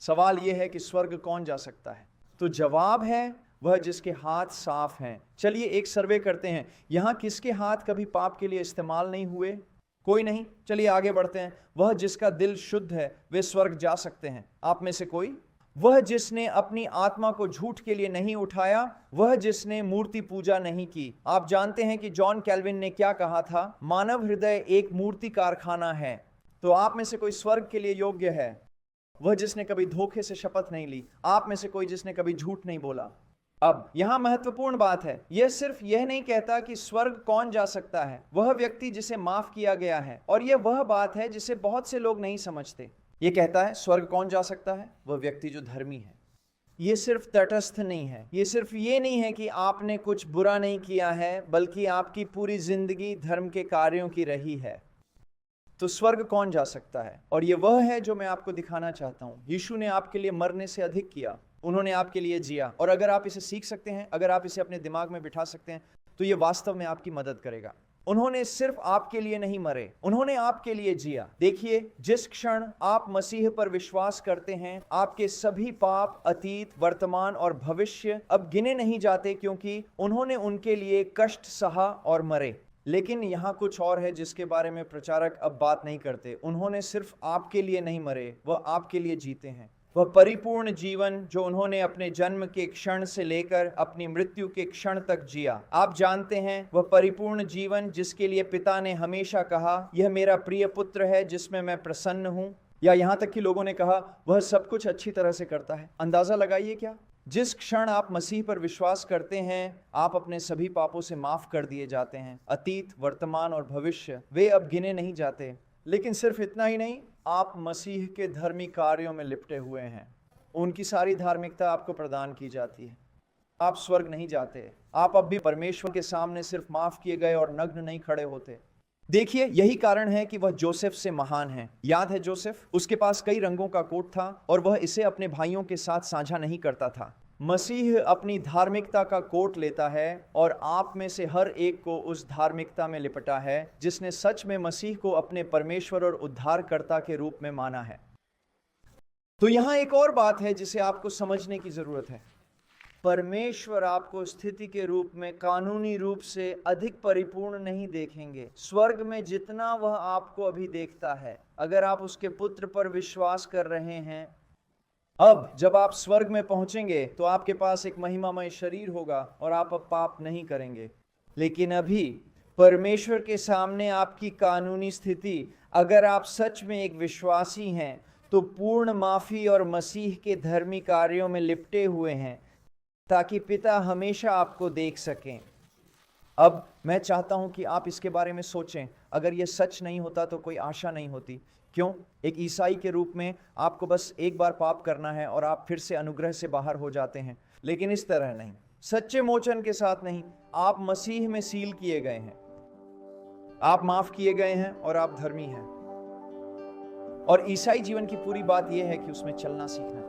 सवाल यह है कि स्वर्ग कौन जा सकता है? तो जवाब है वह जिसके हाथ साफ हैं। चलिए एक सर्वे करते हैं, यहां किसके हाथ कभी पाप के लिए इस्तेमाल नहीं हुए? कोई नहीं। चलिए आगे बढ़ते हैं। वह जिसका दिल शुद्ध है वे स्वर्ग जा सकते हैं। आप में से कोई? वह जिसने अपनी आत्मा को झूठ के लिए नहीं उठाया, वह जिसने मूर्ति पूजा नहीं की। आप जानते हैं कि जॉन कैल्विन ने क्या कहा था? मानव हृदय एक मूर्ति कारखाना है। तो आप में से कोई स्वर्ग के लिए योग्य है? वह जिसने कभी धोखे से शपथ नहीं ली। आप में से कोई जिसने कभी झूठ नहीं बोला। अब यहां महत्वपूर्ण बात है, यह सिर्फ यह नहीं कहता कि स्वर्ग कौन जा सकता है, वह व्यक्ति जिसे माफ किया गया है। और यह वह बात है जिसे बहुत से लोग नहीं समझते। यह कहता है स्वर्ग कौन जा सकता है? वह व्यक्ति जो धर्मी है। यह सिर्फ तटस्थ नहीं है, यह सिर्फ ये नहीं है कि आपने कुछ बुरा नहीं किया है, बल्कि आपकी पूरी जिंदगी धर्म के कार्यों की रही है। तो स्वर्ग कौन जा सकता है? और ये वह है जो मैं आपको दिखाना चाहता हूं। यीशु ने आपके लिए मरने से अधिक किया, उन्होंने आपके लिए जिया। और अगर आप इसे सीख सकते हैं, अगर आप इसे अपने दिमाग में बिठा सकते हैं, तो ये वास्तव में आपकी मदद करेगा। उन्होंने सिर्फ आपके लिए नहीं मरे, उन्होंने आपके लिए जिया। देखिए, जिस क्षण आप मसीह पर विश्वास करते हैं, आपके सभी पाप, अतीत, वर्तमान और भविष्य अब गिने नहीं जाते, क्योंकि उन्होंने उनके लिए कष्ट सहा और मरे। लेकिन यहाँ कुछ और है जिसके बारे में प्रचारक अब बात नहीं करते। उन्होंने सिर्फ आपके लिए नहीं मरे, वह आपके लिए जीते हैं। वह परिपूर्ण जीवन जो उन्होंने अपने जन्म के क्षण से लेकर अपनी मृत्यु के क्षण तक जिया। आप जानते हैं, वह परिपूर्ण जीवन जिसके लिए पिता ने हमेशा कहा, यह मेरा प्रिय पुत्र है जिसमें मैं प्रसन्न हूं। या यहाँ तक कि लोगों ने कहा, वह सब कुछ अच्छी तरह से करता है। अंदाजा लगाइए क्या? जिस क्षण आप मसीह पर विश्वास करते हैं, आप अपने सभी पापों से माफ कर दिए जाते हैं। अतीत, वर्तमान और भविष्य वे अब गिने नहीं जाते। लेकिन सिर्फ इतना ही नहीं, आप मसीह के धर्मी कार्यों में लिपटे हुए हैं। उनकी सारी धार्मिकता आपको प्रदान की जाती है। आप स्वर्ग नहीं जाते। आप अब भी परमेश्वर के सामने सिर्फ माफ किए गए और नग्न नहीं खड़े होते। देखिए, यही कारण है कि वह जोसेफ से महान है। याद है जोसेफ? उसके पास कई रंगों का कोट था और वह इसे अपने भाइयों के साथ साझा नहीं करता था। मसीह अपनी धार्मिकता का कोट लेता है और आप में से हर एक को उस धार्मिकता में लिपटा है जिसने सच में मसीह को अपने परमेश्वर और उद्धारकर्ता के रूप में माना है। तो यहां एक और बात है जिसे आपको समझने की जरूरत है। परमेश्वर आपको स्थिति के रूप में कानूनी रूप से अधिक परिपूर्ण नहीं देखेंगे। स्वर्ग में जितना वह आपको अभी देखता है, अगर आप उसके पुत्र पर विश्वास कर रहे हैं, अब जब आप स्वर्ग में पहुंचेंगे तो आपके पास एक महिमामय शरीर होगा और आप अब पाप नहीं करेंगे। लेकिन अभी परमेश्वर के सामने आपकी कानूनी स्थिति, अगर आप सच में एक विश्वासी हैं, तो पूर्ण माफी और मसीह के धर्मी कार्यों में लिपटे हुए हैं, ताकि पिता हमेशा आपको देख सकें। अब मैं चाहता हूं कि आप इसके बारे में सोचें। अगर यह सच नहीं होता तो कोई आशा नहीं होती। क्यों? एक ईसाई के रूप में आपको बस एक बार पाप करना है और आप फिर से अनुग्रह से बाहर हो जाते हैं। लेकिन इस तरह नहीं, सच्चे मोचन के साथ नहीं। आप मसीह में सील किए गए हैं, आप माफ किए गए हैं और आप धर्मी हैं। और ईसाई जीवन की पूरी बात यह है कि उसमें चलना सीखना।